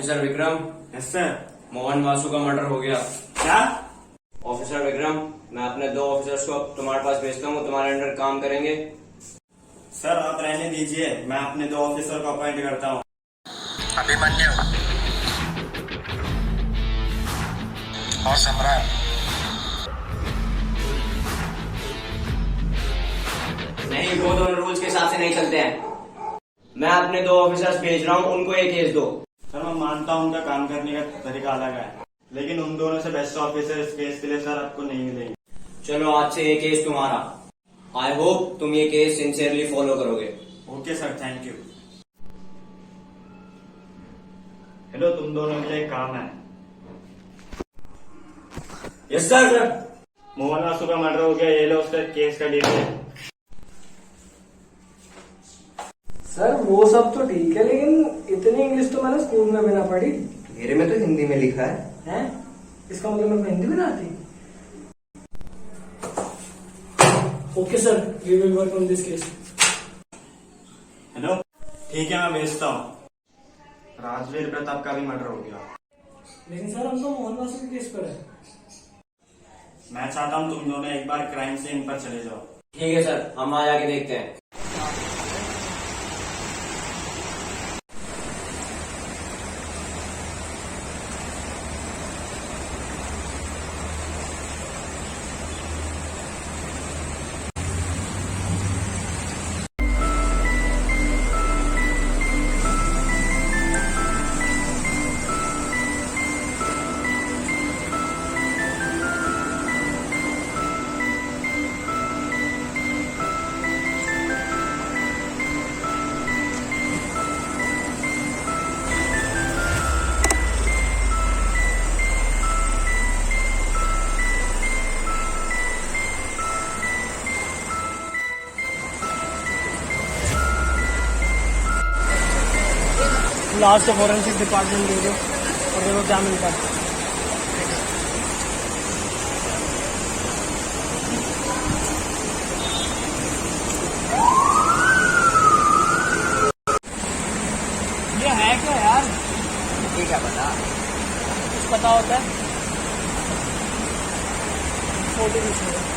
Officer Vikram. Yes sir. Mohan Vasu का murder हो गया। क्या? ऑफिसर विक्रम, मैं अपने 2 ऑफिसर्स को तुम्हारे पास भेजता हूँ, तुम्हारे अंडर काम करेंगे। सर आप रहने दीजिए, मैं अपने 2 ऑफिसर को अपॉइंट करता हूँ। अभिमन्यु और सम्राट। नहीं, वो दोनों रूल्स के हिसाब से नहीं चलते हैं। मैं अपने 2 ऑफिसर्स भेज रहा हूँ, उनको एक केस दो। सर मैं मानता हूँ उनका काम करने का तरीका अलग है, लेकिन उन दोनों से बेस्ट ऑफिसर इस केस के लिए सर आपको नहीं मिलेंगे। चलो आज से ये केस तुम्हारा। आई होप तुम ये केस सिंसियरली फॉलो करोगे। Okay sir, thank you. Hello, तुम दोनों के लिए एक काम है। Yes sir. मोहन वासु का मर्डर हो गया, ये लो उसका केस का डिटेल। सर वो सब तो ठीक है, लेकिन इतनी इंग्लिश तो मैंने स्कूल में भी ना पढ़ी। मेरे में तो हिंदी में लिखा है। हैं? इसका मतलब मेरे को हिंदी भी ना आती। Okay sir, we will work on this case. Hello, ठीक है मैं भेजता हूँ। राजवीर प्रताप का भी मर्डर हो गया। लेकिन सर हम तो मोहन वासु के केस पर है। मैं चाहता हूँ तुम दोनों एक बार क्राइम सीन पर चले जाओ। ठीक है सर, हम आज आके देखते हैं। लास्ट फॉरेंसिक डिपार्टमेंट दे दो और देखो क्या मिलता है। ये है क्या यार? ये क्या पता? कुछ पता होता है? फोटो खींचो।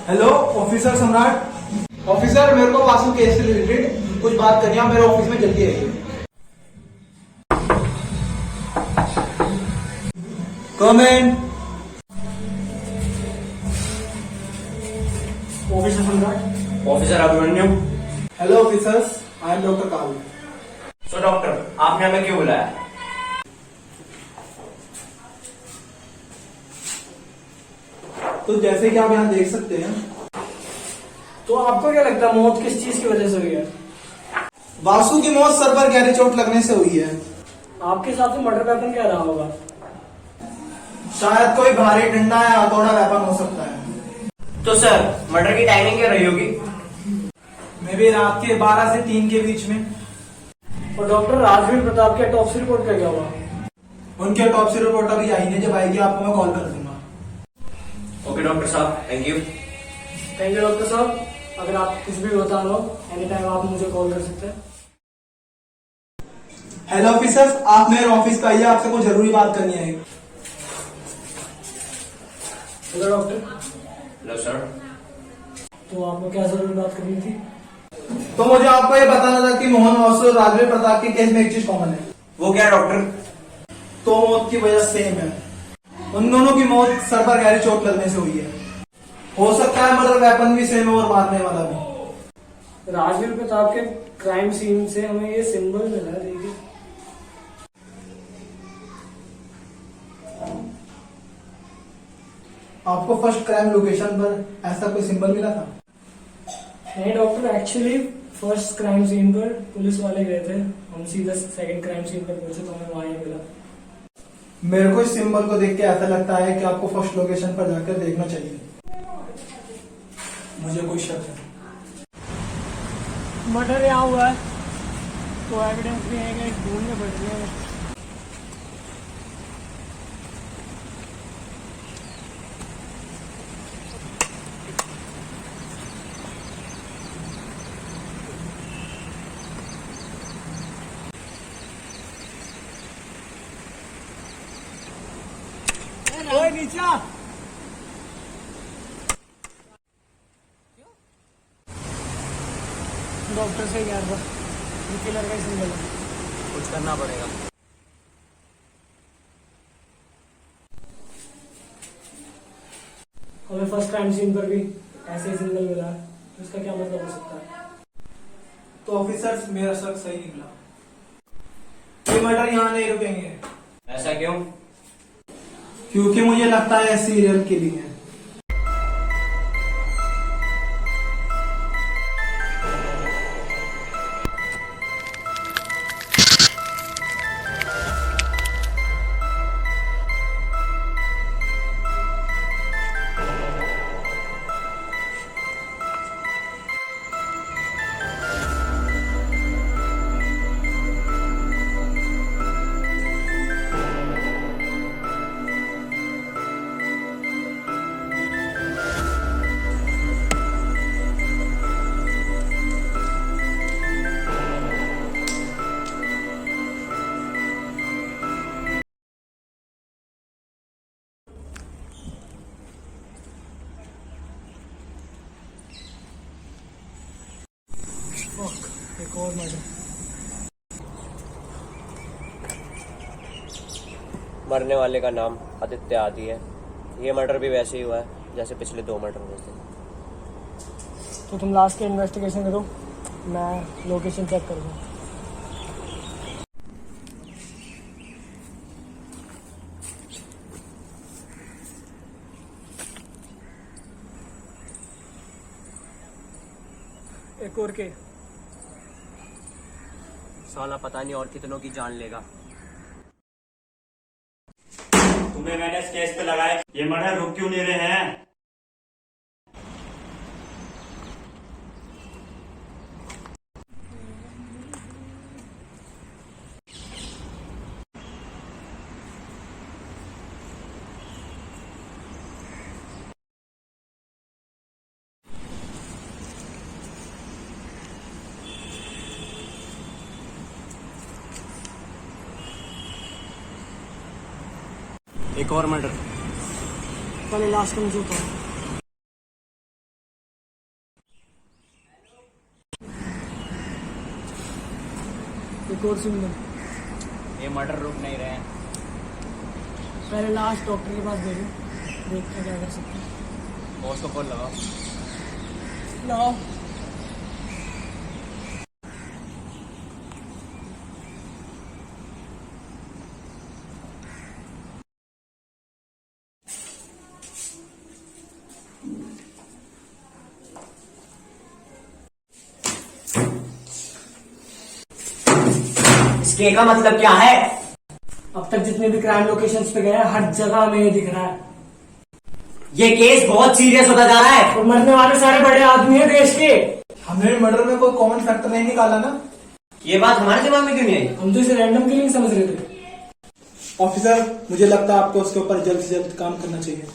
Hello officer Samrat. ऑफिसर मेरे को वासु केस से रिलेटेड कुछ बात करनी है, मेरे ऑफिस में जल्दी आइए। Come in. Officer Samrat. Officer Abhimanyu. Hello officers, I am doctor Kaal. So doctor, आपने हमें क्यों बुलाया? तो जैसे कि आप यहाँ देख सकते हैं, तो आपको क्या लगता है मौत किस चीज की वजह से हुई है? वासु की मौत सर पर गहरी चोट लगने से हुई है। आपके हिसाब से मर्डर वेपन क्या रहा होगा? शायद कोई भारी डंडा या हथौड़ा वेपन हो सकता है। तो सर, मर्डर की टाइमिंग क्या रही होगी? मे बी रात के 12 से 3 के बीच में। और डॉक्टर राजवीर प्रताप की ऑटोप्सी रिपोर्ट का क्या हुआ? उनकी ऑटोप्सी रिपोर्ट अभी आई नहीं, जब आएगी आपको मैं कॉल कर दूंगा। ओके डॉक्टर साहब, thank you. Thank you doctor साहब। अगर आप कुछ भी बताना हो एनी टाइम आप मुझे कॉल कर सकते हैं। हेलो ऑफिसर्स, आप मेरे ऑफिस पे आइए, आपसे कुछ जरूरी बात करनी है। Hello doctor. Hello sir. तो आपको क्या जरूरी बात करनी थी? तो मुझे आपको ये बताना था कि मोहन वासु और राजवीर प्रताप के केस में एक चीज कॉमन है। वो क्या डॉक्टर? तो मौत की वजह सेम है। उन दोनों की मौत सर पर गहरी चोट लगने से हुई है। हो सकता है मर्डर वेपन भी सेम है और मारने वाला भी। राजवीर प्रताप के क्राइम सीन से हमें ये सिंबल मिला है, देखिए। आपको फर्स्ट क्राइम लोकेशन पर ऐसा कोई सिंबल मिला था? नहीं doctor, actually first crime scene पर पुलिस वाले गए थे, हम सीधा सेकंड क्राइम सीन पर पहुंचे तो हमें वहां ही मिला। मेरे को इस सिंबल को देख के ऐसा लगता है कि आपको फर्स्ट लोकेशन पर जाकर देखना चाहिए। मुझे कोई शक है। मर्डर यहाँ हुआ है तो एविडेंस भी है, ढूंढने पड़ रही है। ओए नीचा डॉक्टर से यार बस किलर का ही सिंबल है। कुछ करना पड़ेगा। हमें फर्स्ट क्राइम सीन पर भी ऐसे ही सिंबल मिला है, इसका क्या मतलब हो सकता है? तो ऑफिसर्स मेरा शक सही निकला, ये मर्डर यहाँ नहीं रुकेंगे ऐसा क्यों? क्योंकि मुझे लगता है सीरियल किलिंग है। एक और मर्डर। मरने वाले का नाम आदित्य आदि है। ये मर्डर भी वैसे ही हुआ है जैसे पिछले 2 मर्डर हुए थे। तो तुम लास्ट के इन्वेस्टिगेशन करो, मैं लोकेशन चेक करूँगा। एक और के साला पता नहीं और कितनों की जान लेगा। तुम्हें मैंने इस केस पे लगाए, ये मर्डर रुक क्यों नहीं रहे हैं? एक और मर्डर। पहले लास्ट में जो था एक और सिंबल। ये मर्डर रुक नहीं रहे हैं। पहले लास्ट डॉक्टर के पास भेजो, देखते हैं क्या कर सकते हैं। बॉस को कॉल लगाओ। लगाओ। इसके का मतलब क्या है? अब तक जितने भी क्राइम लोकेशंस पे गए हर जगह हमें ये दिख रहा है। ये केस बहुत सीरियस होता जा रहा है। और मरने वाले सारे बड़े आदमी हैं देश के। हमने मर्डर में कोई कॉमन फैक्टर नहीं निकाला ना। ये बात हमारे दिमाग में क्यों नहीं आई? हम तो इसे रैंडम किलिंग समझ रहे थे। ऑफिसर, मुझे लगता है आपको उसके ऊपर जल्द से जल्द काम करना चाहिए।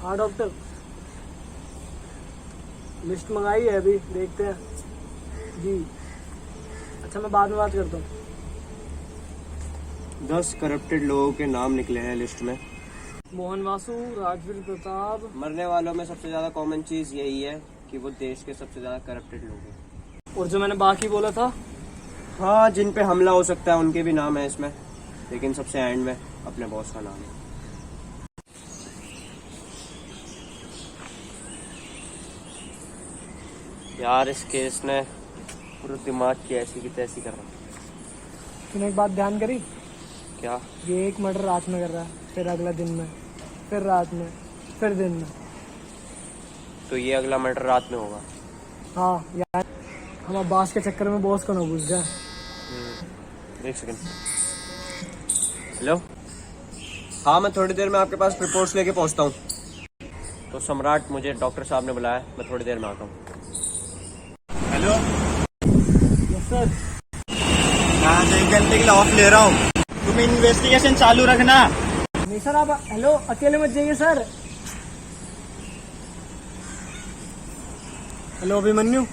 हाँ डॉक्टर, लिस्ट मंगाई है, अभी देखते हैं जी। अच्छा, मैं बाद में बात करता हूँ। 10 करप्टेड लोगों के नाम निकले हैं लिस्ट में। मोहन वासु, राजवीर प्रताप। मरने वालों में सबसे ज्यादा कॉमन चीज यही है कि वो देश के सबसे ज्यादा करप्टेड लोग हैं। और जो मैंने बाकी बोला था, हाँ, जिन पे हमला हो सकता है उनके भी नाम है इसमें, लेकिन सबसे एंड में अपने बॉस का नाम है। यार, इस केस ने पूरा दिमाग की ऐसी की तैसी कर रहा। तूने एक बात ध्यान करी? क्या? ये एक मर्डर रात में कर रहा है, फिर अगला दिन में, फिर रात में, फिर दिन में। तो ये अगला मर्डर रात में होगा। हाँ यार, हम अब बास के चक्कर में बॉस को ना भूल जाए। एक सेकंड। हेलो, हाँ, मैं थोड़ी देर में आपके पास रिपोर्ट्स लेके पहुंचता हूँ। तो सम्राट, मुझे डॉक्टर साहब ने बुलाया है, मैं थोड़ी देर में आता हूँ। Hello, yes sir. आज 1 घंटे के लिए ऑफ ले रहा हूँ, तुम इन्वेस्टिगेशन चालू रखना। नहीं सर, आप हेलो अकेले मत जाइए सर। हेलो अभिमन्यु।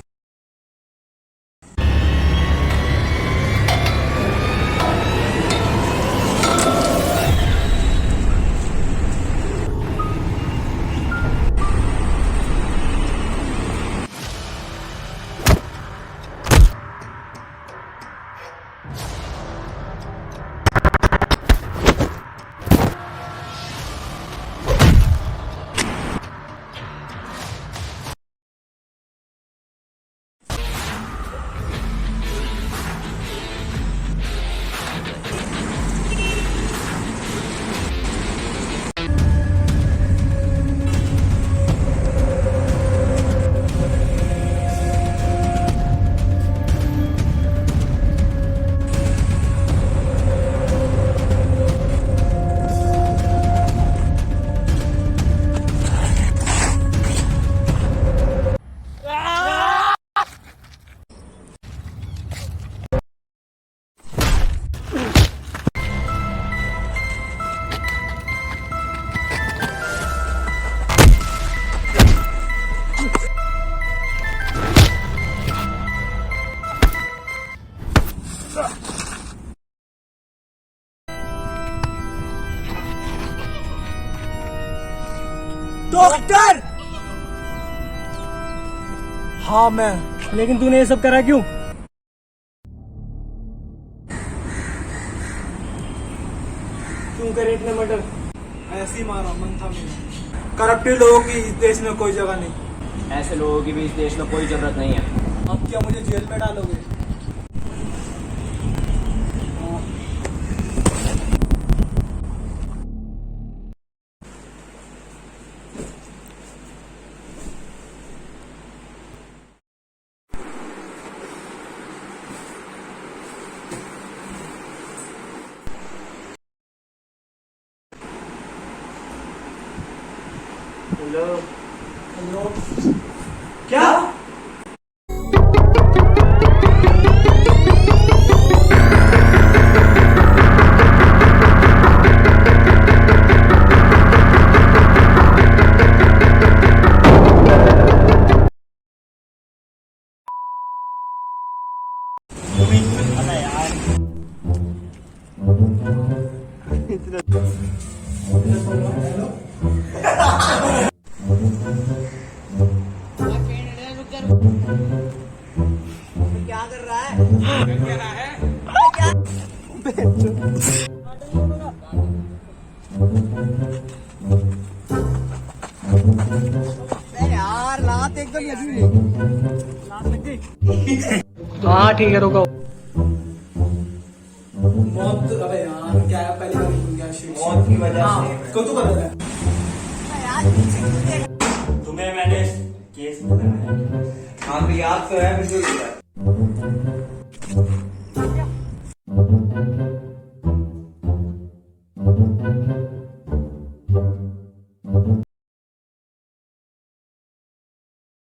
डॉक्टर। हाँ मैं। लेकिन तूने ये सब करा क्यों? क्यों करे इतने मर्डर? ऐसे ही मारा, मन था मेरा। करप्टेड लोगों की इस देश में कोई जगह नहीं। ऐसे लोगों की भी इस देश में कोई जरूरत नहीं है। अब क्या मुझे जेल में डालोगे? हेलो। हेलो। क्या? हाँ ठीक है, रुको। मौत। अबे यार क्या है, पहली बार भूल गया। मौत की वजह से। क्यों तू कर रहा है? तुम्हें मैंने केस बनाया। हाँ तो याद तो है बिल्कुल।